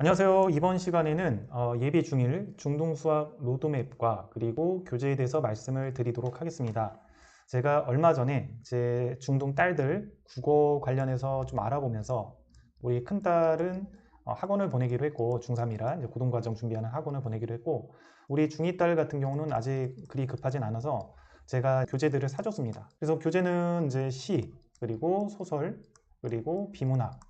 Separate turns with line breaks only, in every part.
안녕하세요. 이번 시간에는 예비 중1 중등수학 로드맵과 그리고 교재에 대해서 말씀을 드리도록 하겠습니다. 제가 얼마 전에 제 중등 딸들 국어 관련해서 좀 알아보면서 우리 큰딸은 학원을 보내기로 했고 중3이라 이제 고등과정 준비하는 학원을 보내기로 했고 우리 중2 딸 같은 경우는 아직 그리 급하진 않아서 제가 교재들을 사줬습니다. 그래서 교재는 이제 시, 그리고 소설, 그리고 비문학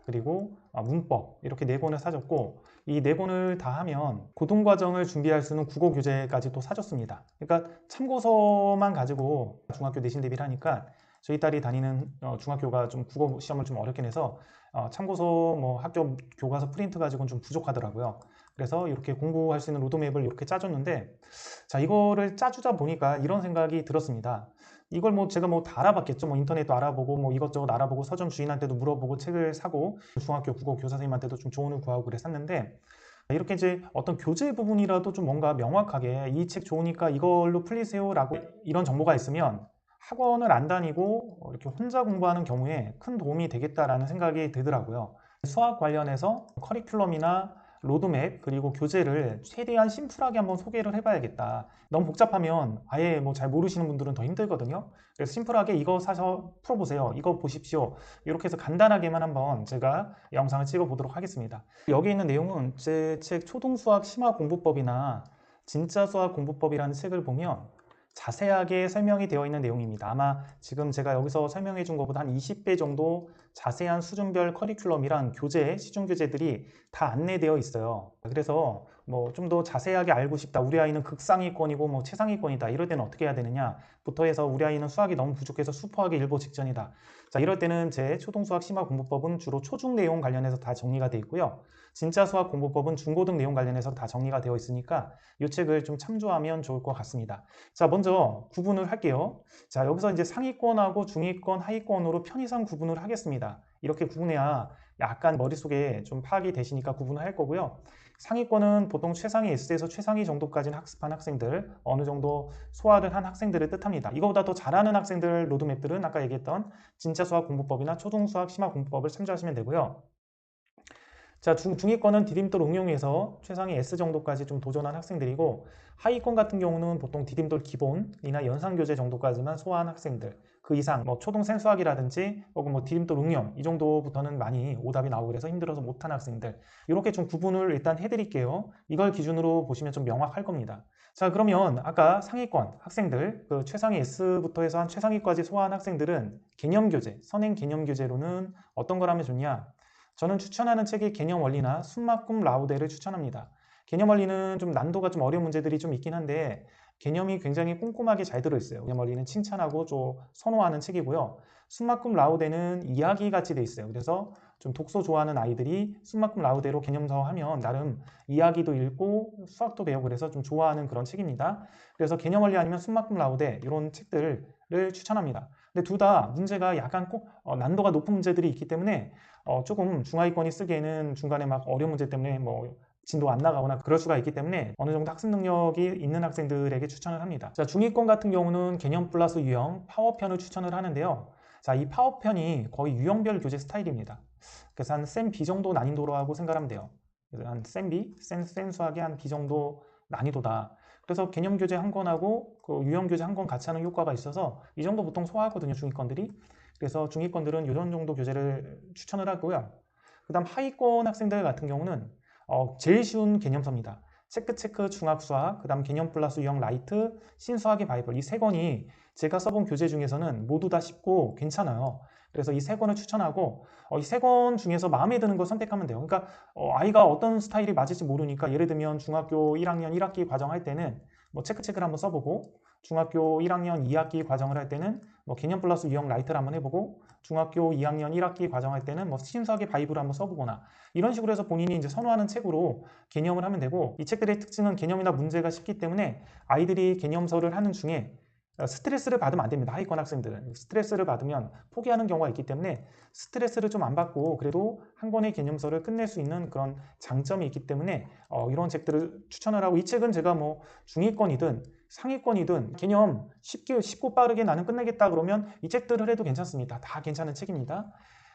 그리고 문법 이렇게 네 권을 사줬고 이 네 권을 다 하면 고등과정을 준비할 수 있는 국어 교재까지 또 사줬습니다. 그러니까 참고서만 가지고 중학교 내신 대비를 하니까 저희 딸이 다니는 중학교가 좀 국어 시험을 좀 어렵게 내서 참고서 뭐 학교 교과서 프린트 가지고는 좀 부족하더라고요. 그래서 이렇게 공부할 수 있는 로드맵을 이렇게 짜줬는데 자 이거를 짜주다 보니까 이런 생각이 들었습니다. 이걸 뭐 제가 뭐 다 알아봤겠죠. 뭐 인터넷도 알아보고 뭐 이것저것 알아보고 서점 주인한테도 물어보고 책을 사고 중학교 국어 교사 선생님한테도 좀 조언을 구하고 그래 샀는데 이렇게 이제 어떤 교재 부분이라도 좀 뭔가 명확하게 이 책 좋으니까 이걸로 풀리세요라고 이런 정보가 있으면 학원을 안 다니고 이렇게 혼자 공부하는 경우에 큰 도움이 되겠다라는 생각이 들더라고요. 수학 관련해서 커리큘럼이나 로드맵 그리고 교재를 최대한 심플하게 한번 소개를 해봐야겠다. 너무 복잡하면 아예 뭐 잘 모르시는 분들은 더 힘들거든요. 그래서 심플하게 이거 사서 풀어보세요. 이거 보십시오. 이렇게 해서 간단하게만 한번 제가 영상을 찍어 보도록 하겠습니다. 여기 있는 내용은 제 책 초등수학 심화공부법이나 진짜 수학 공부법이라는 책을 보면 자세하게 설명이 되어 있는 내용입니다. 아마 지금 제가 여기서 설명해 준 것보다 한 20배 정도 자세한 수준별 커리큘럼이랑 교재, 시중 교재들이 다 안내되어 있어요. 그래서 뭐 좀 더 자세하게 알고 싶다. 우리 아이는 극상위권이고 뭐 최상위권이다. 이럴 때는 어떻게 해야 되느냐?부터 해서 우리 아이는 수학이 너무 부족해서 수포하기 일보 직전이다. 자, 이럴 때는 제 초등수학 심화 공부법은 주로 초중 내용 관련해서 다 정리가 되어 있고요. 진짜 수학 공부법은 중고등 내용 관련해서 다 정리가 되어 있으니까 이 책을 좀 참조하면 좋을 것 같습니다. 자, 먼저 구분을 할게요. 자, 여기서 이제 상위권하고 중위권, 하위권으로 편의상 구분을 하겠습니다. 이렇게 구분해야 약간 머릿속에 좀 파악이 되시니까 구분을 할 거고요. 상위권은 보통 최상위 S에서 최상위 정도까지는 학습한 학생들, 어느 정도 소화를 한 학생들을 뜻합니다. 이거보다 더 잘하는 학생들 로드맵들은 아까 얘기했던 진짜 수학 공부법이나 초등수학 심화 공부법을 참조하시면 되고요. 자, 중위권은 디딤돌 응용해서 최상위 S 정도까지 좀 도전한 학생들이고 하위권 같은 경우는 보통 디딤돌 기본이나 연상교재 정도까지만 소화한 학생들 그 이상 뭐 초등 생수학이라든지 혹은 뭐 디딤돌 응용 이 정도부터는 많이 오답이 나오고 그래서 힘들어서 못한 학생들 이렇게 좀 구분을 일단 해드릴게요. 이걸 기준으로 보시면 좀 명확할 겁니다. 자, 그러면 아까 상위권 학생들 그 최상위 S부터 해서 한 최상위까지 소화한 학생들은 개념교재, 선행 개념교재로는 어떤 걸 하면 좋냐? 저는 추천하는 책이 개념 원리나 숨막꿈 라우데를 추천합니다. 개념 원리는 좀 난도가 좀 어려운 문제들이 좀 있긴 한데 개념이 굉장히 꼼꼼하게 잘 들어있어요. 개념 원리는 칭찬하고 좀 선호하는 책이고요. 숨막꿈 라우데는 이야기 같이 돼 있어요. 그래서 좀 독서 좋아하는 아이들이 숨막꿈 라우데로 개념서 하면 나름 이야기도 읽고 수학도 배우고 그래서 좀 좋아하는 그런 책입니다. 그래서 개념 원리 아니면 숨막꿈 라우데 이런 책들을 추천합니다. 근데 둘 다 문제가 약간 꼭 난도가 높은 문제들이 있기 때문에 조금 중하위권이 쓰기에는 중간에 막 어려운 문제 때문에 뭐 진도 안 나가거나 그럴 수가 있기 때문에 어느 정도 학습 능력이 있는 학생들에게 추천을 합니다. 자, 중위권 같은 경우는 개념 플러스 유형, 파워편을 추천을 하는데요. 자, 이 파워편이 거의 유형별 교재 스타일입니다. 그래서 한 쌤 B 정도 난이도로 하고 생각하면 돼요. 그래서 한쌤 B, 센 수학의 한 B 정도 난이도다. 그래서 개념 교재 한 권하고 그 유형 교재 한 권 같이 하는 효과가 있어서 이 정도 보통 소화하거든요, 중위권들이. 그래서 중위권들은 이런 정도 교재를 추천을 하고요. 그 다음 하위권 학생들 같은 경우는 제일 쉬운 개념서입니다. 체크 중학수학, 그 다음 개념 플러스 유형 라이트, 신수학의 바이블 이 세 권이 제가 써본 교재 중에서는 모두 다 쉽고 괜찮아요. 그래서 이 세 권을 추천하고 이 세 권 중에서 마음에 드는 걸 선택하면 돼요. 그러니까 아이가 어떤 스타일이 맞을지 모르니까 예를 들면 중학교 1학년 1학기 과정할 때는 뭐 체크를 한번 써보고 중학교 1학년 2학기 과정을 할 때는 뭐 개념 플러스 유형 라이트를 한번 해보고 중학교 2학년 1학기 과정할 때는 뭐 신수학의 바이블을 한번 써보거나 이런 식으로 해서 본인이 이제 선호하는 책으로 개념을 하면 되고 이 책들의 특징은 개념이나 문제가 쉽기 때문에 아이들이 개념서를 하는 중에 스트레스를 받으면 안 됩니다. 하위권 학생들은 스트레스를 받으면 포기하는 경우가 있기 때문에 스트레스를 좀 안 받고 그래도 한 권의 개념서를 끝낼 수 있는 그런 장점이 있기 때문에 이런 책들을 추천을 하고 이 책은 제가 뭐 중위권이든 상위권이든 개념 쉽고 빠르게 나는 끝내겠다 그러면 이 책들을 해도 괜찮습니다. 다 괜찮은 책입니다.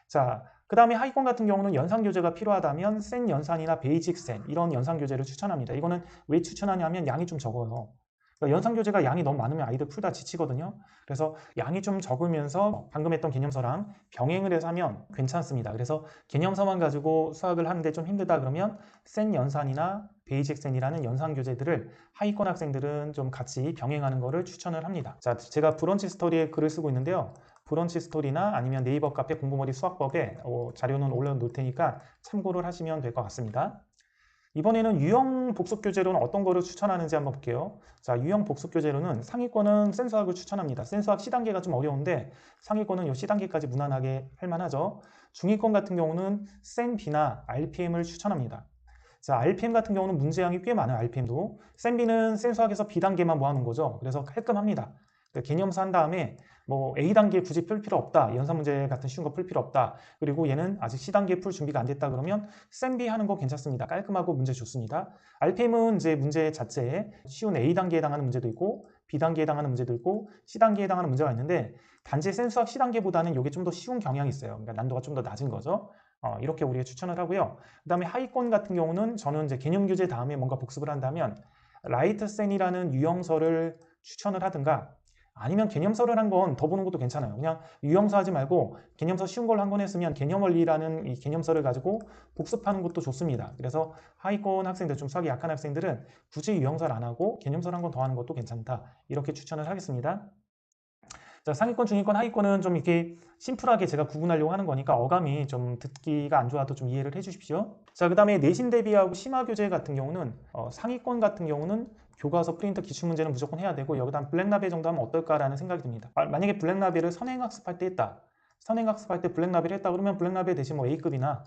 자, 그 다음에 하위권 같은 경우는 연산교재가 필요하다면 센 연산이나 베이직 센 이런 연산교재를 추천합니다. 이거는 왜 추천하냐면 양이 좀 적어요. 그러니까 연산교재가 양이 너무 많으면 아이들 풀다 지치거든요. 그래서 양이 좀 적으면서 방금 했던 개념서랑 병행을 해서 하면 괜찮습니다. 그래서 개념서만 가지고 수학을 하는데 좀 힘들다 그러면 센 연산이나 베이직 센이라는 연산교재들을 하위권 학생들은 좀 같이 병행하는 거를 추천을 합니다. 자, 제가 브런치 스토리에 글을 쓰고 있는데요. 브런치 스토리나 아니면 네이버 카페 공부머리 수학법에 자료는 올려놓을 테니까 참고를 하시면 될 것 같습니다. 이번에는 유형 복습 교재로는 어떤 거를 추천하는지 한번 볼게요. 자, 유형 복습 교재로는 상위권은 센수학을 추천합니다. 센수학 C단계가 좀 어려운데 상위권은 이 C단계까지 무난하게 할 만하죠. 중위권 같은 경우는 센 B나 RPM을 추천합니다. 자, RPM 같은 경우는 문제량이 꽤 많아요. RPM도. 센 B는 센수학에서 B단계만 모아놓은 거죠. 그래서 깔끔합니다. 개념서 한 다음에 뭐 A단계 굳이 풀 필요 없다. 연산 문제 같은 쉬운 거 풀 필요 없다. 그리고 얘는 아직 C단계 풀 준비가 안 됐다 그러면 센 B 하는 거 괜찮습니다. 깔끔하고 문제 좋습니다. RPM은 이제 문제 자체에 쉬운 A단계에 해당하는 문제도 있고 B단계에 해당하는 문제도 있고 C단계에 해당하는 문제가 있는데 단지 센수학 C단계보다는 이게 좀 더 쉬운 경향이 있어요. 그러니까 난도가 좀 더 낮은 거죠. 이렇게 우리가 추천을 하고요. 그 다음에 하위권 같은 경우는 저는 이제 개념 교재 다음에 뭔가 복습을 한다면 라이트센이라는 유형서를 추천을 하든가 아니면 개념서를 한 건 더 보는 것도 괜찮아요. 그냥 유형서 하지 말고 개념서 쉬운 걸로 한 권 했으면 개념원리라는 이 개념서를 가지고 복습하는 것도 좋습니다. 그래서 하위권 학생들, 좀 수학이 약한 학생들은 굳이 유형서를 안 하고 개념서를 한 권 더 하는 것도 괜찮다. 이렇게 추천을 하겠습니다. 자, 상위권, 중위권, 하위권은 좀 이렇게 심플하게 제가 구분하려고 하는 거니까 어감이 좀 듣기가 안 좋아도 좀 이해를 해주십시오. 자, 그 다음에 내신 대비하고 심화 교재 같은 경우는 상위권 같은 경우는 교과서 프린터 기출문제는 무조건 해야 되고 여기다 블랙라벨 정도 하면 어떨까라는 생각이 듭니다. 만약에 블랙라벨을 선행학습할 때 했다. 선행학습할 때 블랙라벨을 했다 그러면 블랙라벨 대신 뭐 A급이나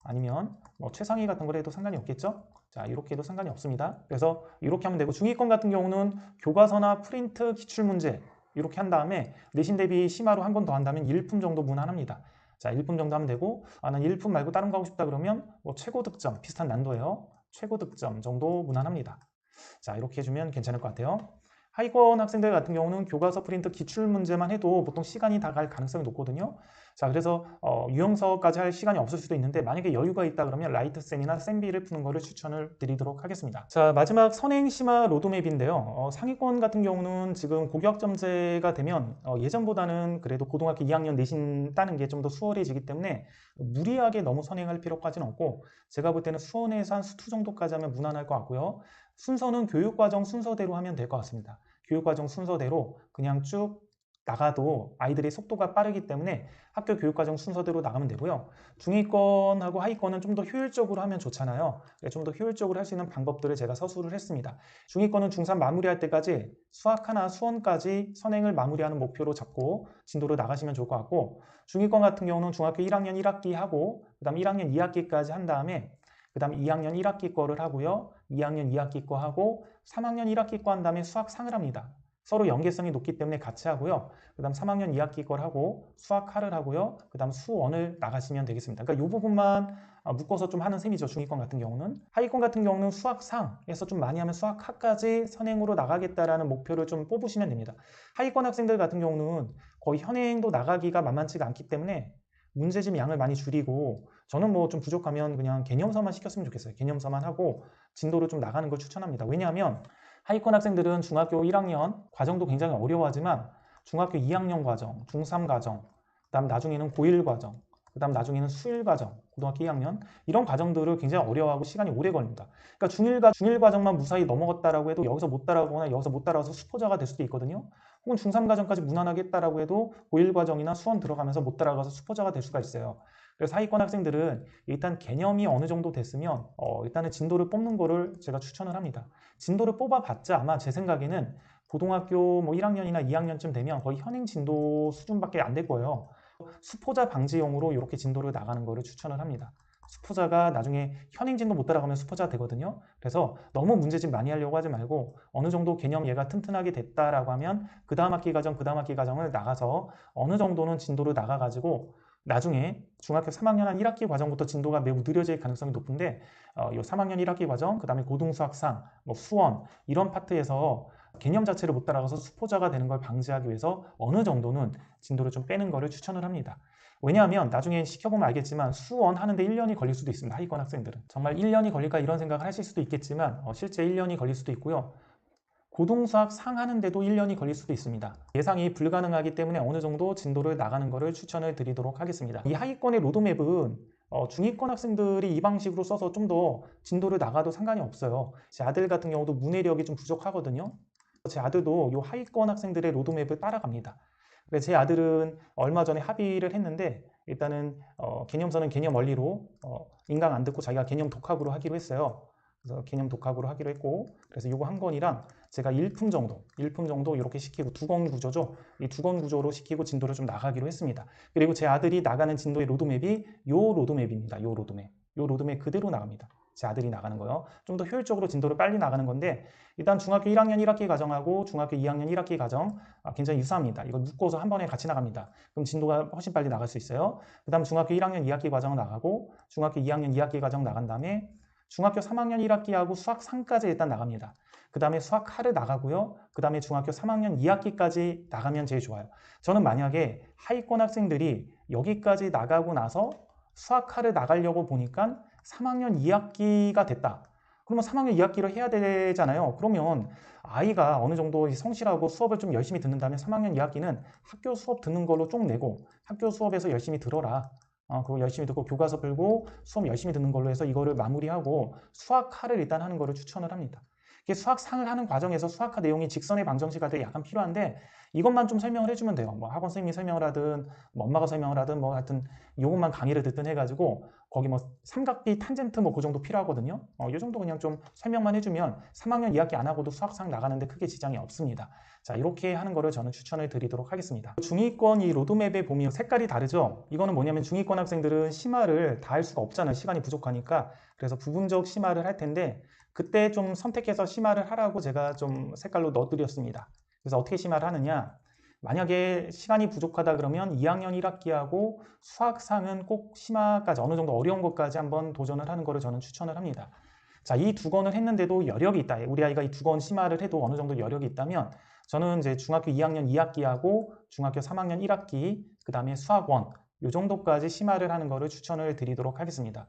아니면 뭐 최상위 같은 걸 해도 상관이 없겠죠? 자, 이렇게 해도 상관이 없습니다. 그래서 이렇게 하면 되고 중위권 같은 경우는 교과서나 프린트 기출문제 이렇게 한 다음에 내신 대비 심화로 한 번 더 한다면 1품 정도 무난합니다. 자, 1품 정도 하면 되고 난 1품 말고 다른 거 하고 싶다 그러면 뭐 최고 득점, 비슷한 난도예요. 최고 득점 정도 무난합니다. 자, 이렇게 해주면 괜찮을 것 같아요. 하위권 학생들 같은 경우는 교과서 프린트 기출문제만 해도 보통 시간이 다 갈 가능성이 높거든요. 자, 그래서 유형서까지 할 시간이 없을 수도 있는데 만약에 여유가 있다 그러면 라이트센이나 센비를 푸는 거를 추천을 드리도록 하겠습니다. 자, 마지막 선행심화 로드맵인데요. 상위권 같은 경우는 지금 고교학점제가 되면 예전보다는 그래도 고등학교 2학년 내신 따는 게 좀 더 수월해지기 때문에 무리하게 너무 선행할 필요까지는 없고 제가 볼 때는 수원에서 한 수투 정도까지 하면 무난할 것 같고요. 순서는 교육과정 순서대로 하면 될 것 같습니다. 교육과정 순서대로 그냥 쭉 나가도 아이들의 속도가 빠르기 때문에 학교 교육과정 순서대로 나가면 되고요. 중위권하고 하위권은 좀 더 효율적으로 하면 좋잖아요. 좀 더 효율적으로 할 수 있는 방법들을 제가 서술을 했습니다. 중위권은 중3 마무리할 때까지 수학 하나 수원까지 선행을 마무리하는 목표로 잡고 진도로 나가시면 좋을 것 같고 중위권 같은 경우는 중학교 1학년 1학기 하고 그 다음 1학년 2학기까지 한 다음에 그 다음 2학년 1학기 거를 하고요. 2학년 2학기 거 하고 3학년 1학기 거 한 다음에 수학 상을 합니다. 서로 연계성이 높기 때문에 같이 하고요. 그 다음 3학년 2학기 걸 하고 수학 하를 하고요. 그 다음 수원을 나가시면 되겠습니다. 그러니까 이 부분만 묶어서 좀 하는 셈이죠. 중위권 같은 경우는. 하위권 같은 경우는 수학상에서 좀 많이 하면 수학하까지 선행으로 나가겠다라는 목표를 좀 뽑으시면 됩니다. 하위권 학생들 같은 경우는 거의 현행도 나가기가 만만치가 않기 때문에 문제집 양을 많이 줄이고 저는 뭐 좀 부족하면 그냥 개념서만 시켰으면 좋겠어요. 개념서만 하고 진도를 좀 나가는 걸 추천합니다. 왜냐하면 하위권 학생들은 중학교 1학년 과정도 굉장히 어려워하지만 중학교 2학년 과정, 중3 과정, 그 다음 나중에는 고1 과정, 그 다음 나중에는 수일 과정, 고등학교 2학년 이런 과정들을 굉장히 어려워하고 시간이 오래 걸립니다. 그러니까 중1 과정만 무사히 넘어갔다라고 해도 여기서 못 따라오거나 여기서 못 따라와서 수포자가 될 수도 있거든요. 혹은 중3 과정까지 무난하게 했다라고 해도 고1 과정이나 수원 들어가면서 못 따라가서 수포자가 될 수가 있어요. 그래서 하위권 학생들은 일단 개념이 어느 정도 됐으면 일단은 진도를 뽑는 거를 제가 추천을 합니다. 진도를 뽑아봤자 아마 제 생각에는 고등학교 뭐 1학년이나 2학년쯤 되면 거의 현행 진도 수준밖에 안 될 거예요. 수포자 방지용으로 이렇게 진도를 나가는 거를 추천을 합니다. 수포자가 나중에 현행 진도 못 따라가면 수포자가 되거든요. 그래서 너무 문제집 많이 하려고 하지 말고 어느 정도 개념 얘가 튼튼하게 됐다라고 하면 그 다음 학기 과정, 그 다음 학기 과정을 나가서 어느 정도는 진도를 나가가지고 나중에 중학교 3학년 한 1학기 과정부터 진도가 매우 느려질 가능성이 높은데 이 3학년 1학기 과정, 그 다음에 고등수학상, 뭐 수원 이런 파트에서 개념 자체를 못 따라가서 수포자가 되는 걸 방지하기 위해서 어느 정도는 진도를 좀 빼는 거를 추천을 합니다. 왜냐하면 나중에 시켜보면 알겠지만 수원 하는데 1년이 걸릴 수도 있습니다. 하위권 학생들은. 정말 1년이 걸릴까 이런 생각을 하실 수도 있겠지만 실제 1년이 걸릴 수도 있고요. 고등수학 상하는데도 1년이 걸릴 수도 있습니다. 예상이 불가능하기 때문에 어느 정도 진도를 나가는 것을 추천을 드리도록 하겠습니다. 이 하위권의 로드맵은 중위권 학생들이 이 방식으로 써서 좀 더 진도를 나가도 상관이 없어요. 제 아들 같은 경우도 문해력이 좀 부족하거든요. 제 아들도 이 하위권 학생들의 로드맵을 따라갑니다. 그래서 제 아들은 얼마 전에 합의를 했는데 일단은 개념서는 개념 원리로 인강 안 듣고 자기가 개념 독학으로 하기로 했어요. 그래서 개념 독학으로 하기로 했고, 그래서 이거 한 권이랑 제가 1품 정도 이렇게 시키고 두 권 구조죠. 이 두 권 구조로 시키고 진도를 좀 나가기로 했습니다. 그리고 제 아들이 나가는 진도의 로드맵이 요 로드맵입니다. 요 로드맵 그대로 나갑니다. 제 아들이 나가는 거요. 좀 더 효율적으로 진도를 빨리 나가는 건데 일단 중학교 1학년 1학기 과정하고 중학교 2학년 1학기 과정 굉장히 유사합니다. 이걸 묶어서 한 번에 같이 나갑니다. 그럼 진도가 훨씬 빨리 나갈 수 있어요. 그 다음 중학교 1학년 2학기 과정 나가고 중학교 2학년 2학기 과정 나간 다음에 중학교 3학년 1학기하고 수학 3까지 일단 나갑니다. 그 다음에 수학 하를 나가고요. 그 다음에 중학교 3학년 2학기까지 나가면 제일 좋아요. 저는 만약에 하위권 학생들이 여기까지 나가고 나서 수학 하를 나가려고 보니까 3학년 2학기가 됐다. 그러면 3학년 2학기를 해야 되잖아요. 그러면 아이가 어느 정도 성실하고 수업을 좀 열심히 듣는다면 3학년 2학기는 학교 수업 듣는 걸로 쪽 내고 학교 수업에서 열심히 들어라. 그거 열심히 듣고 교과서 풀고 수업 열심히 듣는 걸로 해서 이거를 마무리하고 수학하를 일단 하는 거를 추천을 합니다. 이게 수학상을 하는 과정에서 수학하 내용이 직선의 방정식 할 때 약간 필요한데 이것만 좀 설명을 해주면 돼요. 뭐 학원 선생님이 설명을 하든 뭐 엄마가 설명을 하든 뭐 하여튼 이것만 강의를 듣든 해가지고 거기 뭐 삼각비 탄젠트 뭐 그 정도 필요하거든요. 이 정도 그냥 좀 설명만 해주면 3학년 2학기 안 하고도 수학상 나가는데 크게 지장이 없습니다. 자, 이렇게 하는 거를 저는 추천을 드리도록 하겠습니다. 중위권 이 로드맵에 보면 색깔이 다르죠? 이거는 뭐냐면 중위권 학생들은 심화를 다 할 수가 없잖아요. 시간이 부족하니까. 그래서 부분적 심화를 할 텐데 그때 좀 선택해서 심화를 하라고 제가 좀 색깔로 넣어드렸습니다. 그래서 어떻게 심화를 하느냐? 만약에 시간이 부족하다 그러면 2학년 1학기하고 수학상은 꼭 심화까지 어느 정도 어려운 것까지 한번 도전을 하는 거를 저는 추천을 합니다. 자, 이 두 권을 했는데도 여력이 있다. 우리 아이가 이 두 권 심화를 해도 어느 정도 여력이 있다면 저는 이제 중학교 2학년 2학기하고 중학교 3학년 1학기 그 다음에 수학원 이 정도까지 심화를 하는 거를 추천을 드리도록 하겠습니다.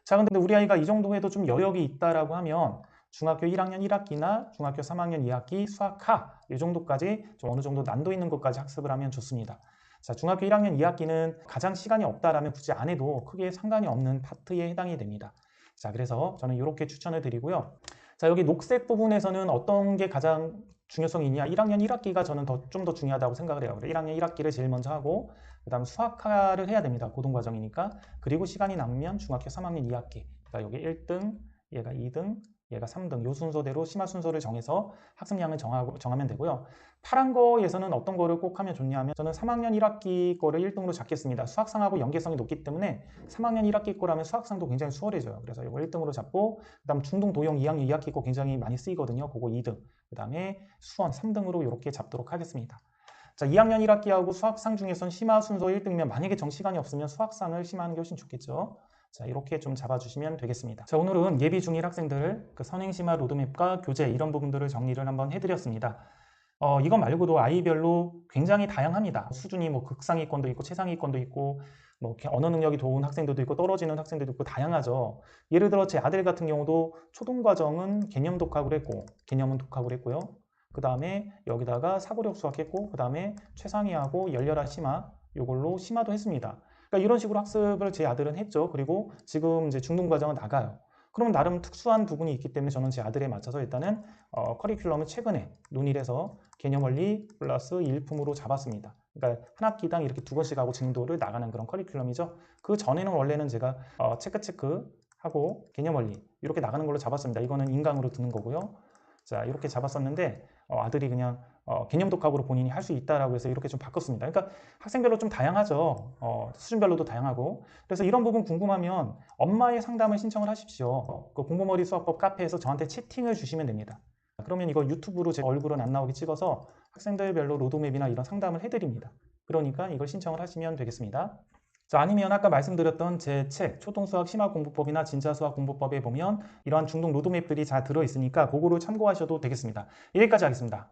자, 근데 우리 아이가 이 정도 해도 좀 여력이 있다라고 하면 중학교 1학년 1학기나 중학교 3학년 2학기 수학하 이 정도까지 좀 어느 정도 난도 있는 것까지 학습을 하면 좋습니다. 자, 중학교 1학년 2학기는 가장 시간이 없다라면 굳이 안 해도 크게 상관이 없는 파트에 해당이 됩니다. 자, 그래서 저는 이렇게 추천을 드리고요. 자, 여기 녹색 부분에서는 어떤 게 가장 중요성이 있냐? 1학년 1학기가 저는 좀 더 중요하다고 생각을 해요. 1학년 1학기를 제일 먼저 하고 그 다음 수학하를 해야 됩니다. 고등과정이니까. 그리고 시간이 남으면 중학교 3학년 2학기. 그러니까 여기 1등, 얘가 2등, 얘가 3등. 요 순서대로 심화 순서를 정해서 학습량을 정하면 되고요. 파란 거에서는 어떤 거를 꼭 하면 좋냐면 저는 3학년 1학기 거를 1등으로 잡겠습니다. 수학상하고 연계성이 높기 때문에 3학년 1학기 거라면 수학상도 굉장히 수월해져요. 그래서 이거 1등으로 잡고 그 다음 중등 도형 2학년 2학기 거 굉장히 많이 쓰이거든요. 그거 2등. 그 다음에 수원 3등으로 이렇게 잡도록 하겠습니다. 자, 2학년 1학기하고 수학상 중에선 심화 순서 1등이면 만약에 정시간이 없으면 수학상을 심화하는 게 훨씬 좋겠죠. 자, 이렇게 좀 잡아주시면 되겠습니다. 자, 오늘은 예비 중1 학생들 그 선행심화 로드맵과 교재 이런 부분들을 정리를 한번 해드렸습니다. 이거 말고도 아이별로 굉장히 다양합니다. 수준이 뭐 극상위권도 있고 최상위권도 있고 뭐 언어 능력이 좋은 학생들도 있고 떨어지는 학생들도 있고 다양하죠. 예를 들어 제 아들 같은 경우도 초등과정은 개념 독학을 했고 개념은 독학을 했고요. 그 다음에 여기다가 사고력 수학했고 그 다음에 최상위하고 열렬한 심화 이걸로 심화도 했습니다. 그러니까 이런 식으로 학습을 제 아들은 했죠. 그리고 지금 이제 중등과정은 나가요. 그럼 나름 특수한 부분이 있기 때문에 저는 제 아들에 맞춰서 일단은 커리큘럼을 최근에 논의를 해서 개념원리 플러스 일품으로 잡았습니다. 그러니까 한 학기당 이렇게 두 번씩 하고 진도를 나가는 그런 커리큘럼이죠. 그 전에는 원래는 제가 체크하고 개념원리 이렇게 나가는 걸로 잡았습니다. 이거는 인강으로 듣는 거고요. 자, 이렇게 잡았었는데 아들이 그냥 개념 독학으로 본인이 할 수 있다라고 해서 이렇게 좀 바꿨습니다. 그러니까 학생별로 좀 다양하죠. 수준별로도 다양하고. 그래서 이런 부분 궁금하면 엄마의 상담을 신청을 하십시오. 그 공부머리 수학법 카페에서 저한테 채팅을 주시면 됩니다. 그러면 이거 유튜브로 제 얼굴은 안 나오게 찍어서 학생들별로 로드맵이나 이런 상담을 해드립니다. 그러니까 이걸 신청을 하시면 되겠습니다. 자, 아니면 아까 말씀드렸던 제 책 초등수학 심화공부법이나 진짜수학공부법에 보면 이러한 중등 로드맵들이 잘 들어있으니까 그거를 참고하셔도 되겠습니다. 여기까지 하겠습니다.